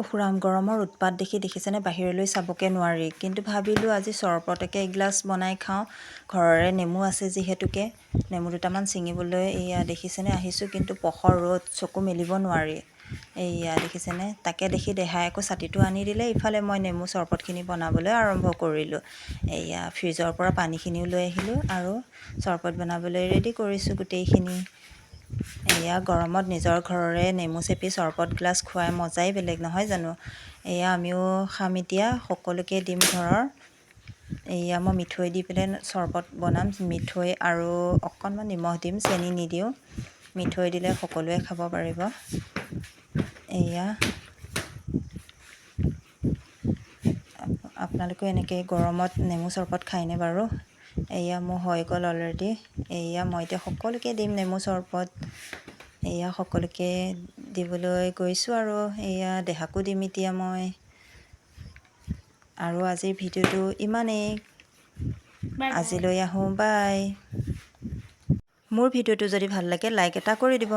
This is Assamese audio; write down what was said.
উফুৰাম গৰমৰ উৎপাত দেখি দেখিছেনে বাহিৰলৈ চাবকে নোৱাৰি। কিন্তু ভাবিলোঁ আজি চৰবতকে এগিলাচ বনাই খাওঁ। ঘৰৰে নেমু আছে যিহেতুকে নেমু দুটামান ছিঙিবলৈ এয়া দেখিছেনে আহিছোঁ, কিন্তু প্ৰখৰ ৰ'দ চকু মেলিব নোৱাৰি। এয়া দেখিছেনে, তাকে দেখি দেহাই আকৌ ছাতিটো আনি দিলে। ইফালে মই নেমু চৰবতখিনি বনাবলৈ আৰম্ভ কৰিলোঁ। এয়া ফ্ৰিজৰ পৰা পানীখিনিও লৈ আহিলোঁ আৰু চৰবত বনাবলৈ ৰেডি কৰিছোঁ গোটেইখিনি। এয়া গৰমত নিজৰ ঘৰৰে নেমু চেপি চৰবত গিলাচ খোৱাই মজাই বেলেগ নহয় জানো। এয়া আমিও খাম এতিয়া, সকলোকে দিম ঘৰৰ। এয়া মই মিঠৈ দি পেলাই চৰবত বনাম। মিঠৈ আৰু অকণমান নিমখ দিম, চেনি নিদিওঁ। মিঠৈ দিলে সকলোৱে খাব পাৰিব। এয়া আপোনালোকেও এনেকৈ গৰমত নেমু চৰবত খায়নে বাৰু? এয়া মোৰ হৈ গ'ল অলৰেডি। এয়া মই এতিয়া সকলোকে দিম নেমু চৰবত। এয়া সকলোকে দিবলৈ গৈছোঁ আৰু এয়া দেহাকো দিম এতিয়া মই। আৰু আজিৰ ভিডিঅ'টো ইমানেই। আজিলৈ আহোঁ, বাই। মোৰ ভিডিঅ'টো যদি ভাল লাগে লাইক এটা কৰি দিব।